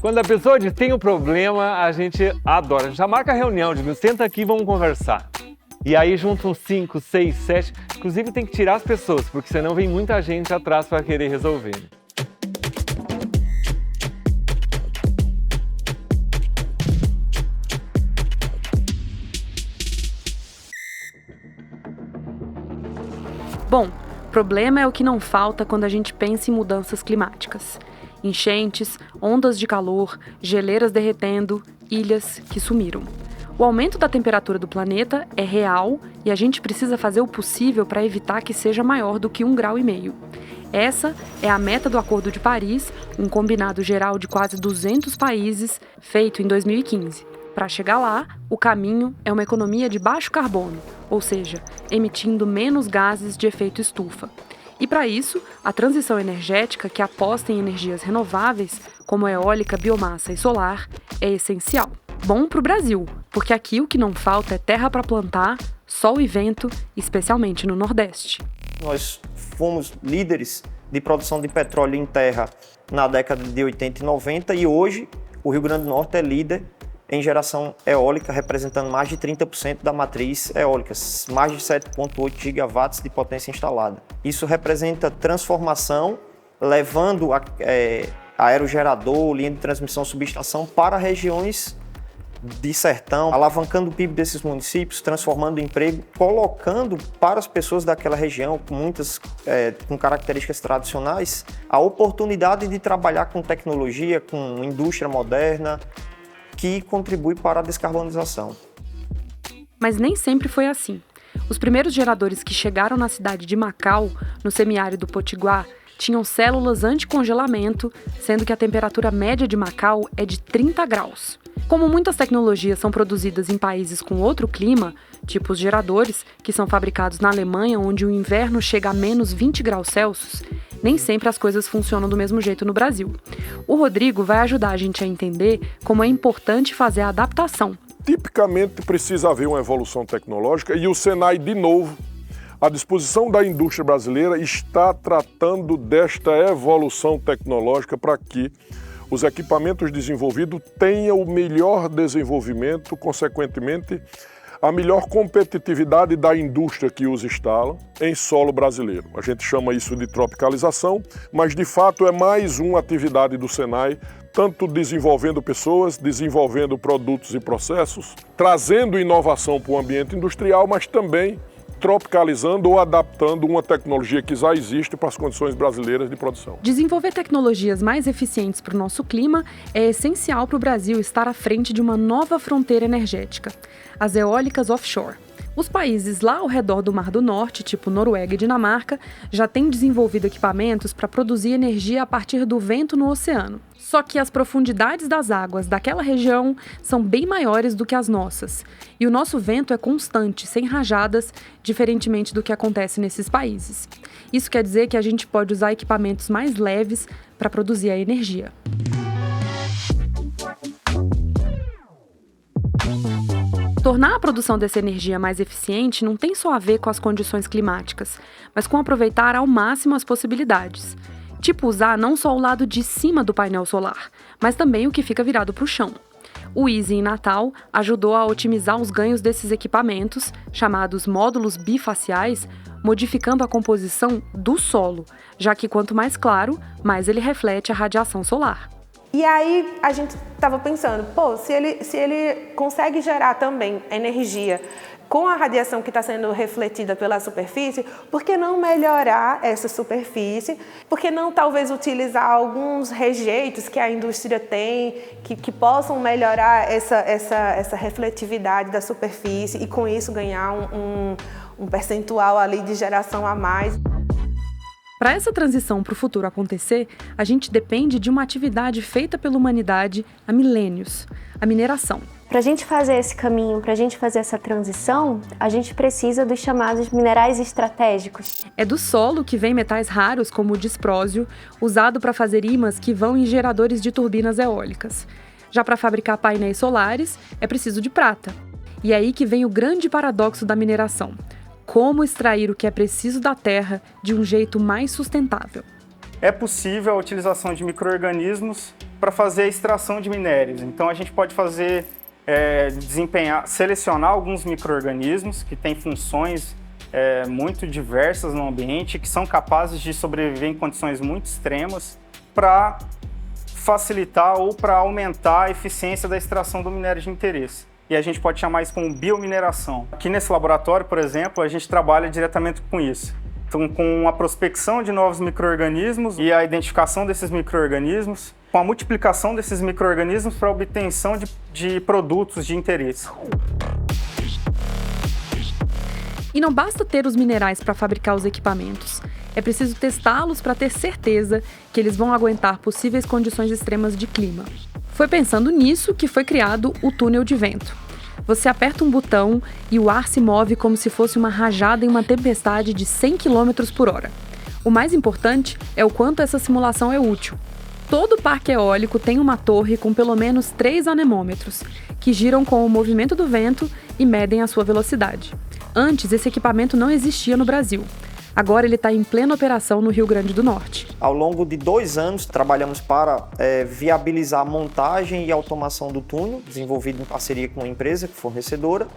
Quando a pessoa diz tem um problema, a gente adora. A gente já marca a reunião, diz, senta aqui e vamos conversar. E aí juntam 5, 6, 7. Inclusive tem que tirar as pessoas, porque senão vem muita gente atrás para querer resolver. Bom, problema é o que não falta quando a gente pensa em mudanças climáticas. Enchentes, ondas de calor, geleiras derretendo, ilhas que sumiram. O aumento da temperatura do planeta é real e a gente precisa fazer o possível para evitar que seja maior do que 1,5 graus. Essa é a meta do Acordo de Paris, um combinado geral de quase 200 países, feito em 2015. Para chegar lá, o caminho é uma economia de baixo carbono, ou seja, emitindo menos gases de efeito estufa. E para isso, a transição energética que aposta em energias renováveis, como eólica, biomassa e solar, é essencial. Bom para o Brasil, porque aqui o que não falta é terra para plantar, sol e vento, especialmente no Nordeste. Nós fomos líderes de produção de petróleo em terra na década de 80 e 90 e hoje o Rio Grande do Norte é líder em geração eólica, representando mais de 30% da matriz eólica, mais de 7,8 gigawatts de potência instalada. Isso representa transformação, levando aerogerador, linha de transmissão, subestação para regiões de sertão, alavancando o PIB desses municípios, transformando emprego, colocando para as pessoas daquela região, com características tradicionais, a oportunidade de trabalhar com tecnologia, com indústria moderna, que contribui para a descarbonização. Mas nem sempre foi assim. Os primeiros geradores que chegaram na cidade de Macau, no semiárido potiguar, tinham células anticongelamento, sendo que a temperatura média de Macau é de 30 graus. Como muitas tecnologias são produzidas em países com outro clima, tipo os geradores, que são fabricados na Alemanha, onde o inverno chega a menos 20 graus Celsius, nem sempre as coisas funcionam do mesmo jeito no Brasil. O Rodrigo vai ajudar a gente a entender como é importante fazer a adaptação. Tipicamente precisa haver uma evolução tecnológica e o Senai, de novo, à disposição da indústria brasileira, está tratando desta evolução tecnológica para que os equipamentos desenvolvidos tenham o melhor desenvolvimento, consequentemente, a melhor competitividade da indústria que os instala em solo brasileiro. A gente chama isso de tropicalização, mas de fato é mais uma atividade do Senai, tanto desenvolvendo pessoas, desenvolvendo produtos e processos, trazendo inovação para o ambiente industrial, mas também tropicalizando ou adaptando uma tecnologia que já existe para as condições brasileiras de produção. Desenvolver tecnologias mais eficientes para o nosso clima é essencial para o Brasil estar à frente de uma nova fronteira energética, as eólicas offshore. Os países lá ao redor do Mar do Norte, tipo Noruega e Dinamarca, já têm desenvolvido equipamentos para produzir energia a partir do vento no oceano. Só que as profundidades das águas daquela região são bem maiores do que as nossas. E o nosso vento é constante, sem rajadas, diferentemente do que acontece nesses países. Isso quer dizer que a gente pode usar equipamentos mais leves para produzir a energia. Tornar a produção dessa energia mais eficiente não tem só a ver com as condições climáticas, mas com aproveitar ao máximo as possibilidades. Tipo usar não só o lado de cima do painel solar, mas também o que fica virado para o chão. O Easy em Natal ajudou a otimizar os ganhos desses equipamentos, chamados módulos bifaciais, modificando a composição do solo, já que quanto mais claro, mais ele reflete a radiação solar. E aí a gente estava pensando, se ele consegue gerar também energia com a radiação que está sendo refletida pela superfície, por que não melhorar essa superfície? Por que não talvez utilizar alguns rejeitos que a indústria tem, que possam melhorar essa refletividade da superfície e com isso ganhar um percentual ali de geração a mais? Para essa transição para o futuro acontecer, a gente depende de uma atividade feita pela humanidade há milênios, a mineração. Para a gente fazer esse caminho, para a gente fazer essa transição, a gente precisa dos chamados minerais estratégicos. É do solo que vem metais raros como o disprósio, usado para fazer ímãs que vão em geradores de turbinas eólicas. Já para fabricar painéis solares, é preciso de prata. E é aí que vem o grande paradoxo da mineração. Como extrair o que é preciso da terra de um jeito mais sustentável? É possível a utilização de micro-organismos para fazer a extração de minérios. Então a gente pode fazer, selecionar alguns micro-organismos que têm funções muito diversas no ambiente, que são capazes de sobreviver em condições muito extremas para facilitar ou para aumentar a eficiência da extração do minério de interesse. E a gente pode chamar isso como biomineração. Aqui nesse laboratório, por exemplo, a gente trabalha diretamente com isso. Então, com a prospecção de novos micro-organismos e a identificação desses micro-organismos, com a multiplicação desses micro-organismos para a obtenção de produtos de interesse. E não basta ter os minerais para fabricar os equipamentos. É preciso testá-los para ter certeza que eles vão aguentar possíveis condições extremas de clima. Foi pensando nisso que foi criado o túnel de vento. Você aperta um botão e o ar se move como se fosse uma rajada em uma tempestade de 100 km por hora. O mais importante é o quanto essa simulação é útil. Todo parque eólico tem uma torre com pelo menos 3 anemômetros, que giram com o movimento do vento e medem a sua velocidade. Antes, esse equipamento não existia no Brasil. Agora ele está em plena operação no Rio Grande do Norte. Ao longo de 2 anos, trabalhamos para viabilizar a montagem e automação do túnel, desenvolvido em parceria com uma empresa fornecedora.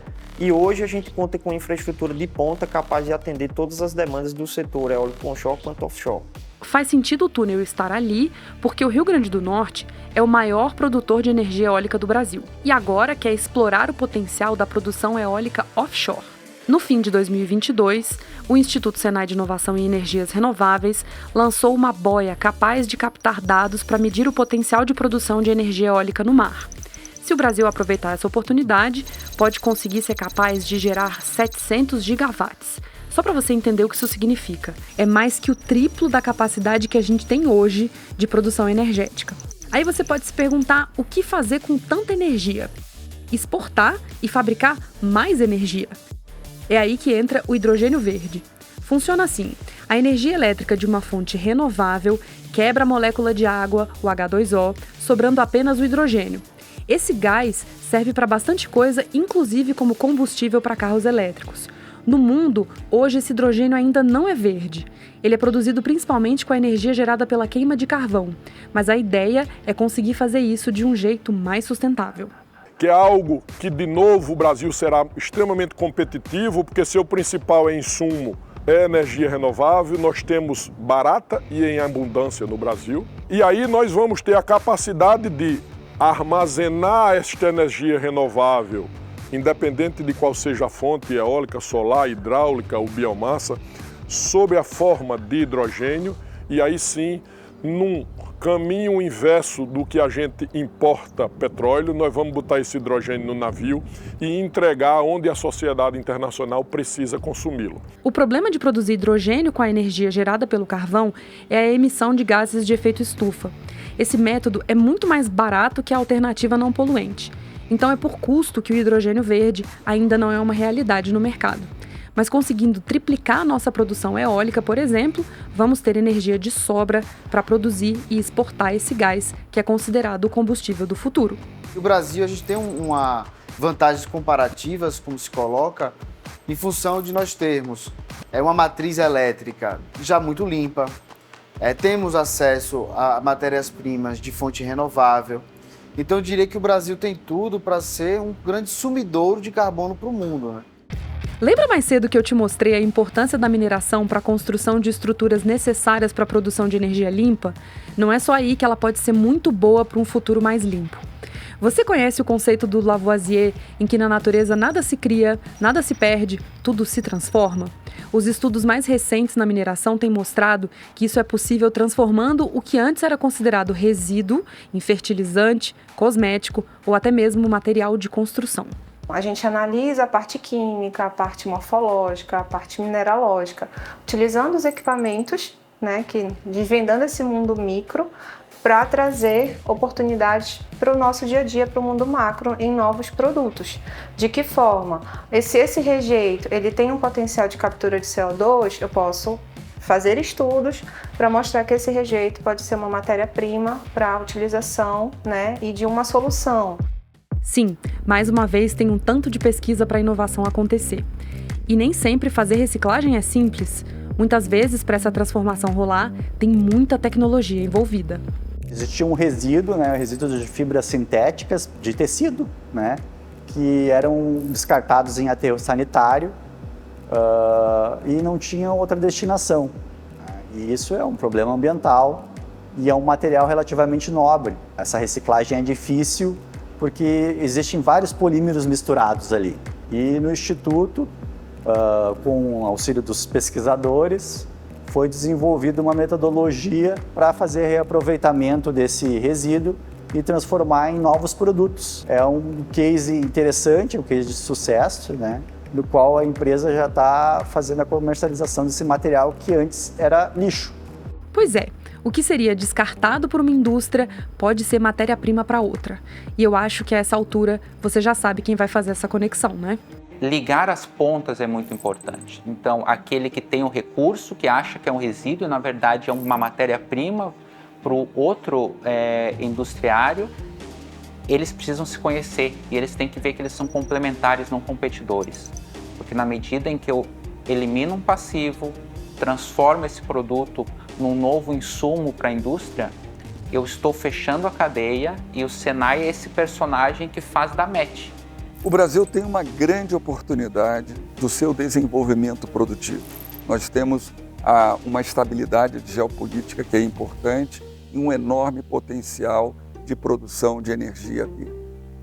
E hoje a gente conta com infraestrutura de ponta capaz de atender todas as demandas do setor eólico onshore quanto offshore. Faz sentido o túnel estar ali porque o Rio Grande do Norte é o maior produtor de energia eólica do Brasil. E agora quer explorar o potencial da produção eólica offshore. No fim de 2022, o Instituto Senai de Inovação em Energias Renováveis lançou uma boia capaz de captar dados para medir o potencial de produção de energia eólica no mar. Se o Brasil aproveitar essa oportunidade, pode conseguir ser capaz de gerar 700 gigawatts. Só para você entender o que isso significa, é mais que o triplo da capacidade que a gente tem hoje de produção energética. Aí você pode se perguntar o que fazer com tanta energia? Exportar e fabricar mais energia. É aí que entra o hidrogênio verde. Funciona assim: a energia elétrica de uma fonte renovável quebra a molécula de água, o H2O, sobrando apenas o hidrogênio. Esse gás serve para bastante coisa, inclusive como combustível para carros elétricos. No mundo, hoje esse hidrogênio ainda não é verde. Ele é produzido principalmente com a energia gerada pela queima de carvão, mas a ideia é conseguir fazer isso de um jeito mais sustentável. Que é algo que, de novo, o Brasil será extremamente competitivo, porque seu principal insumo é energia renovável, nós temos barata e em abundância no Brasil. E aí nós vamos ter a capacidade de armazenar esta energia renovável, independente de qual seja a fonte, eólica, solar, hidráulica ou biomassa, sob a forma de hidrogênio, e aí sim, num caminho inverso do que a gente importa petróleo, nós vamos botar esse hidrogênio no navio e entregar onde a sociedade internacional precisa consumi-lo. O problema de produzir hidrogênio com a energia gerada pelo carvão é a emissão de gases de efeito estufa. Esse método é muito mais barato que a alternativa não poluente. Então é por custo que o hidrogênio verde ainda não é uma realidade no mercado. Mas conseguindo triplicar a nossa produção eólica, por exemplo, vamos ter energia de sobra para produzir e exportar esse gás, que é considerado o combustível do futuro. No Brasil, a gente tem uma vantagens comparativas, como se coloca, em função de nós termos uma matriz elétrica já muito limpa, temos acesso a matérias-primas de fonte renovável. Então, eu diria que o Brasil tem tudo para ser um grande sumidouro de carbono para o mundo, né? Lembra mais cedo que eu te mostrei a importância da mineração para a construção de estruturas necessárias para a produção de energia limpa? Não é só aí que ela pode ser muito boa para um futuro mais limpo. Você conhece o conceito do Lavoisier, em que na natureza nada se cria, nada se perde, tudo se transforma? Os estudos mais recentes na mineração têm mostrado que isso é possível transformando o que antes era considerado resíduo em fertilizante, cosmético ou até mesmo material de construção. A gente analisa a parte química, a parte morfológica, a parte mineralógica, utilizando os equipamentos, desvendando esse mundo micro para trazer oportunidades para o nosso dia a dia, para o mundo macro, em novos produtos. De que forma? Se esse rejeito ele tem um potencial de captura de CO2, eu posso fazer estudos para mostrar que esse rejeito pode ser uma matéria-prima para a utilização e de uma solução. Sim, mais uma vez tem um tanto de pesquisa para a inovação acontecer. E nem sempre fazer reciclagem é simples. Muitas vezes, para essa transformação rolar, tem muita tecnologia envolvida. Existia um resíduo, né, resíduos de fibras sintéticas de tecido, né, que eram descartados em aterro sanitário e não tinham outra destinação. E isso é um problema ambiental e é um material relativamente nobre. Essa reciclagem é difícil porque existem vários polímeros misturados ali. E no Instituto, com o auxílio dos pesquisadores, foi desenvolvida uma metodologia para fazer reaproveitamento desse resíduo e transformar em novos produtos. É um case interessante, um case de sucesso, né, no qual a empresa já está fazendo a comercialização desse material que antes era lixo. Pois é, o que seria descartado por uma indústria pode ser matéria-prima para outra. E eu acho que a essa altura você já sabe quem vai fazer essa conexão, né? Ligar as pontas é muito importante. Então, aquele que tem o recurso, que acha que é um resíduo, na verdade é uma matéria-prima para o outro industriário, eles precisam se conhecer e eles têm que ver que eles são complementares, não competidores. Porque na medida em que eu elimino um passivo, transformo esse produto num novo insumo para a indústria, eu estou fechando a cadeia e o Senai é esse personagem que faz da match. O Brasil tem uma grande oportunidade do seu desenvolvimento produtivo. Nós temos uma estabilidade de geopolítica que é importante e um enorme potencial de produção de energia verde.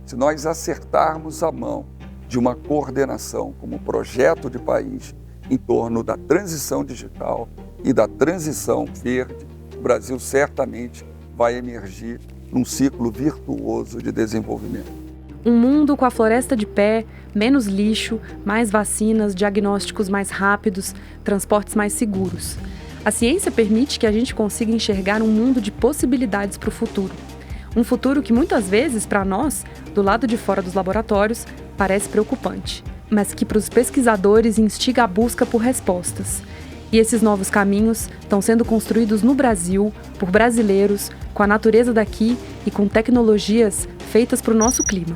Se nós acertarmos a mão de uma coordenação como projeto de país em torno da transição digital e da transição verde, o Brasil certamente vai emergir num ciclo virtuoso de desenvolvimento. Um mundo com a floresta de pé, menos lixo, mais vacinas, diagnósticos mais rápidos, transportes mais seguros. A ciência permite que a gente consiga enxergar um mundo de possibilidades para o futuro. Um futuro que muitas vezes, para nós, do lado de fora dos laboratórios, parece preocupante, mas que para os pesquisadores instiga a busca por respostas. E esses novos caminhos estão sendo construídos no Brasil, por brasileiros, com a natureza daqui e com tecnologias feitas para o nosso clima.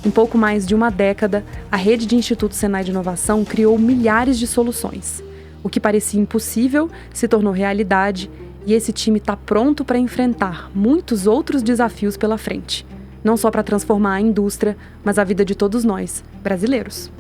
Em pouco mais de uma década, a rede de Instituto Senai de Inovação criou milhares de soluções. O que parecia impossível se tornou realidade e esse time está pronto para enfrentar muitos outros desafios pela frente. Não só para transformar a indústria, mas a vida de todos nós, brasileiros.